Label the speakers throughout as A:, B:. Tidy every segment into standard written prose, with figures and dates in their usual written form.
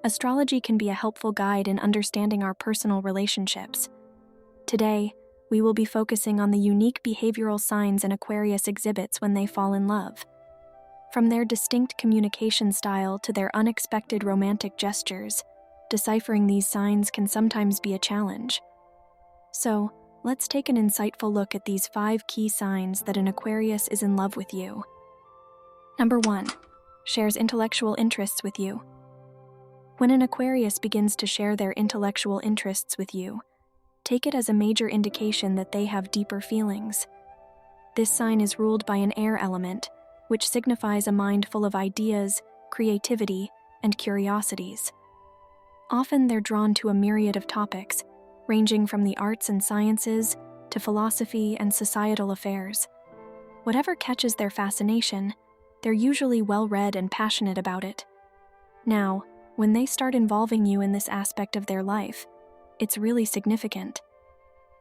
A: Astrology can be a helpful guide in understanding our personal relationships. Today, we will be focusing on the unique behavioral signs an Aquarius exhibits when they fall in love. From their distinct communication style to their unexpected romantic gestures, deciphering these signs can sometimes be a challenge. So, let's take an insightful look at these 5 key signs that an Aquarius is in love with you. Number 1. Shares intellectual interests with you. When an Aquarius begins to share their intellectual interests with you, take it as a major indication that they have deeper feelings. This sign is ruled by an air element, which signifies a mind full of ideas, creativity, and curiosities. Often they're drawn to a myriad of topics, ranging from the arts and sciences to philosophy and societal affairs. Whatever catches their fascination, they're usually well-read and passionate about it. Now, when they start involving you in this aspect of their life, it's really significant.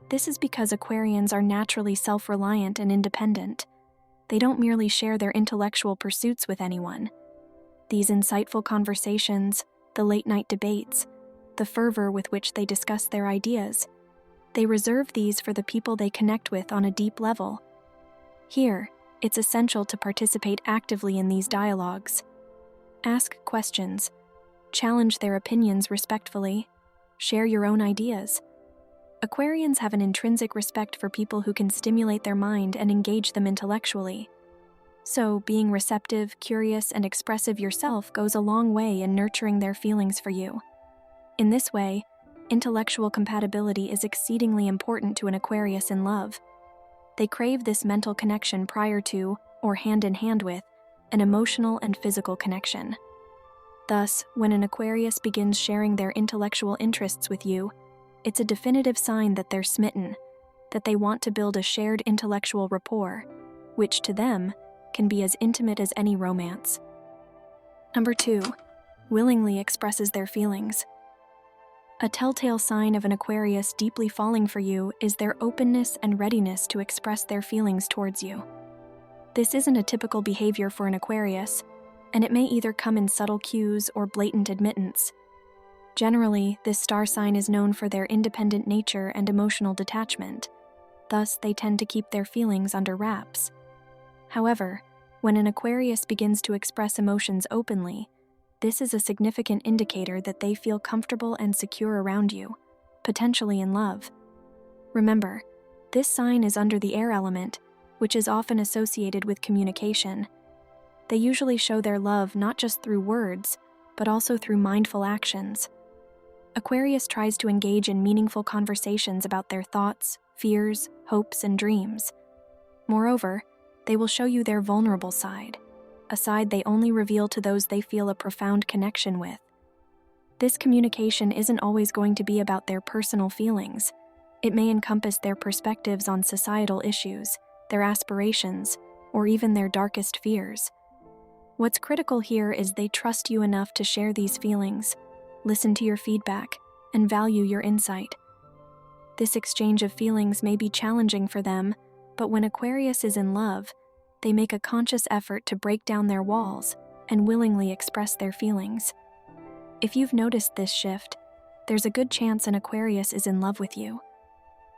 A: This is because Aquarians are naturally self-reliant and independent. They don't merely share their intellectual pursuits with anyone. These insightful conversations, the late-night debates, the fervor with which they discuss their ideas, they reserve these for the people they connect with on a deep level. Here, it's essential to participate actively in these dialogues. Ask questions, challenge their opinions respectfully, share your own ideas. Aquarians have an intrinsic respect for people who can stimulate their mind and engage them intellectually. So, being receptive, curious, and expressive yourself goes a long way in nurturing their feelings for you. In this way, intellectual compatibility is exceedingly important to an Aquarius in love. They crave this mental connection prior to, or hand in hand with, an emotional and physical connection. Thus, when an Aquarius begins sharing their intellectual interests with you, it's a definitive sign that they're smitten, that they want to build a shared intellectual rapport, which to them can be as intimate as any romance. Number 2, willingly expresses their feelings. A telltale sign of an Aquarius deeply falling for you is their openness and readiness to express their feelings towards you. This isn't a typical behavior for an Aquarius, and it may either come in subtle cues or blatant admittance. Generally, this star sign is known for their independent nature and emotional detachment. Thus, they tend to keep their feelings under wraps. However, when an Aquarius begins to express emotions openly, this is a significant indicator that they feel comfortable and secure around you, potentially in love. Remember, this sign is under the air element, which is often associated with communication. They usually show their love not just through words, but also through mindful actions. Aquarius tries to engage in meaningful conversations about their thoughts, fears, hopes, and dreams. Moreover, they will show you their vulnerable side, a side they only reveal to those they feel a profound connection with. This communication isn't always going to be about their personal feelings. It may encompass their perspectives on societal issues, their aspirations, or even their darkest fears. What's critical here is they trust you enough to share these feelings, listen to your feedback, and value your insight. This exchange of feelings may be challenging for them, but when Aquarius is in love, they make a conscious effort to break down their walls and willingly express their feelings. If you've noticed this shift, there's a good chance an Aquarius is in love with you.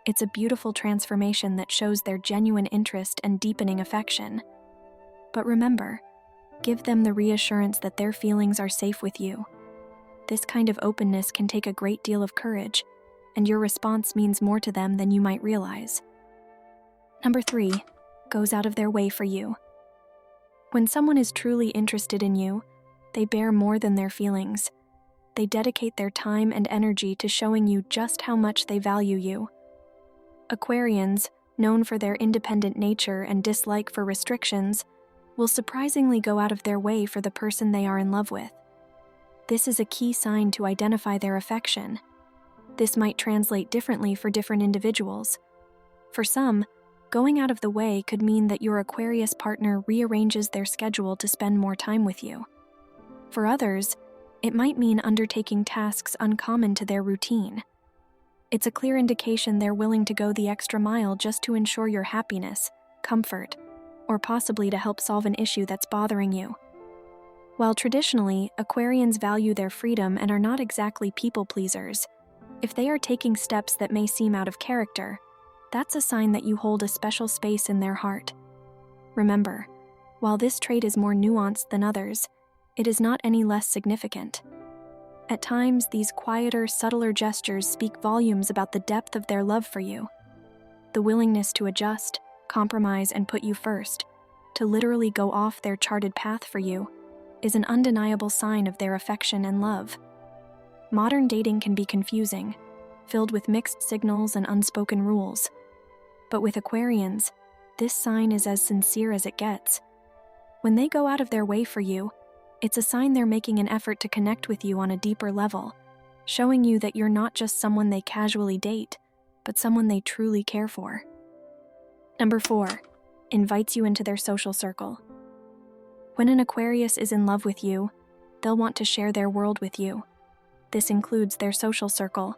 A: It's a beautiful transformation that shows their genuine interest and deepening affection. But remember, give them the reassurance that their feelings are safe with you. This kind of openness can take a great deal of courage, and your response means more to them than you might realize. Number 3, goes out of their way for you. When someone is truly interested in you, they bear more than their feelings. They dedicate their time and energy to showing you just how much they value you. Aquarians, known for their independent nature and dislike for restrictions, will surprisingly go out of their way for the person they are in love with. This is a key sign to identify their affection. This might translate differently for different individuals. For some, going out of the way could mean that your Aquarius partner rearranges their schedule to spend more time with you. For others, it might mean undertaking tasks uncommon to their routine. It's a clear indication they're willing to go the extra mile just to ensure your happiness, comfort, or possibly to help solve an issue that's bothering you. While traditionally, Aquarians value their freedom and are not exactly people pleasers, if they are taking steps that may seem out of character, that's a sign that you hold a special space in their heart. Remember, while this trait is more nuanced than others, it is not any less significant. At times, these quieter, subtler gestures speak volumes about the depth of their love for you. The willingness to adjust, compromise, and put you first, to literally go off their charted path for you, is an undeniable sign of their affection and love. Modern dating can be confusing, filled with mixed signals and unspoken rules. But with Aquarians, this sign is as sincere as it gets. When they go out of their way for you, it's a sign they're making an effort to connect with you on a deeper level, showing you that you're not just someone they casually date, but someone they truly care for. Number 4, invites you into their social circle. When an Aquarius is in love with you, they'll want to share their world with you. This includes their social circle.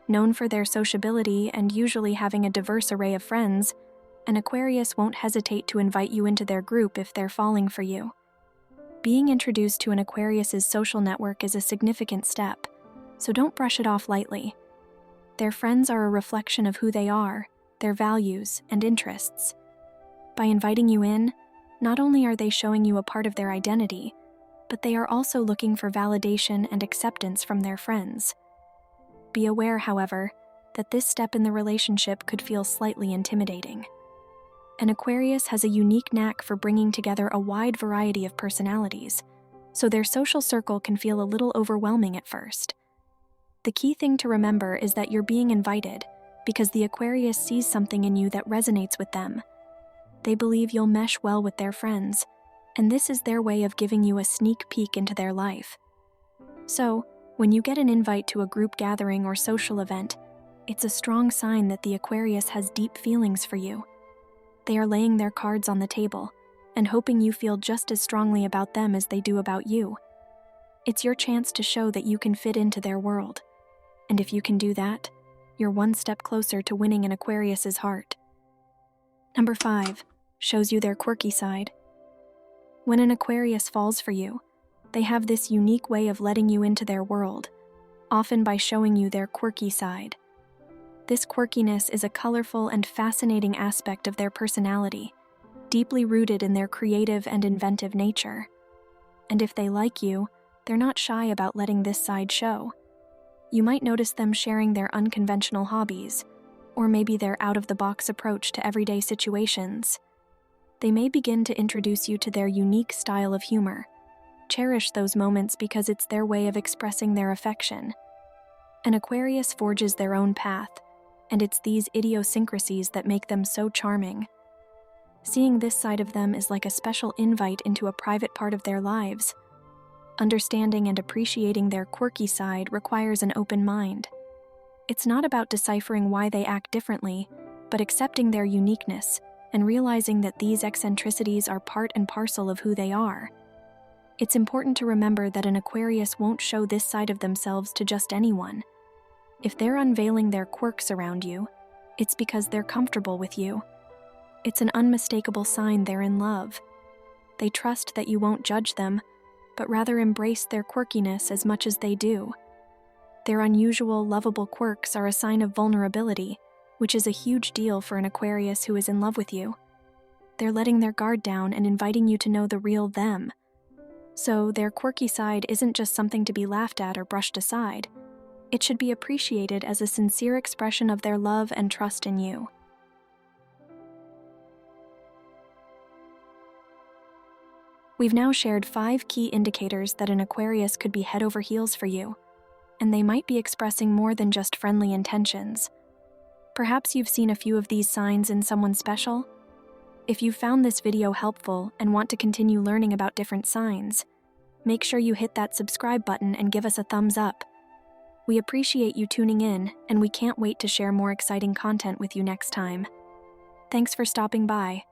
A: Known for their sociability and usually having a diverse array of friends, an Aquarius won't hesitate to invite you into their group if they're falling for you. Being introduced to an Aquarius's social network is a significant step, so don't brush it off lightly. Their friends are a reflection of who they are, their values, and interests. By inviting you in, not only are they showing you a part of their identity, but they are also looking for validation and acceptance from their friends. Be aware, however, that this step in the relationship could feel slightly intimidating. An Aquarius has a unique knack for bringing together a wide variety of personalities, so their social circle can feel a little overwhelming at first. The key thing to remember is that you're being invited because the Aquarius sees something in you that resonates with them. They believe you'll mesh well with their friends, and this is their way of giving you a sneak peek into their life. So, when you get an invite to a group gathering or social event, it's a strong sign that the Aquarius has deep feelings for you. They are laying their cards on the table and hoping you feel just as strongly about them as they do about you. It's your chance to show that you can fit into their world. And if you can do that, you're one step closer to winning an Aquarius's heart. Number 5, shows you their quirky side. When an Aquarius falls for you, they have this unique way of letting you into their world, often by showing you their quirky side. This quirkiness is a colorful and fascinating aspect of their personality, deeply rooted in their creative and inventive nature. And if they like you, they're not shy about letting this side show. You might notice them sharing their unconventional hobbies, or maybe their out-of-the-box approach to everyday situations. They may begin to introduce you to their unique style of humor. Cherish those moments because it's their way of expressing their affection. An Aquarius forges their own path, and it's these idiosyncrasies that make them so charming. Seeing this side of them is like a special invite into a private part of their lives. Understanding and appreciating their quirky side requires an open mind. It's not about deciphering why they act differently, but accepting their uniqueness and realizing that these eccentricities are part and parcel of who they are. It's important to remember that an Aquarius won't show this side of themselves to just anyone. If they're unveiling their quirks around you, it's because they're comfortable with you. It's an unmistakable sign they're in love. They trust that you won't judge them, but rather embrace their quirkiness as much as they do. Their unusual, lovable quirks are a sign of vulnerability, which is a huge deal for an Aquarius who is in love with you. They're letting their guard down and inviting you to know the real them. So their quirky side isn't just something to be laughed at or brushed aside. It should be appreciated as a sincere expression of their love and trust in you. We've now shared 5 key indicators that an Aquarius could be head over heels for you, and they might be expressing more than just friendly intentions. Perhaps you've seen a few of these signs in someone special? If you found this video helpful and want to continue learning about different signs, make sure you hit that subscribe button and give us a thumbs up. We appreciate you tuning in, and we can't wait to share more exciting content with you next time. Thanks for stopping by.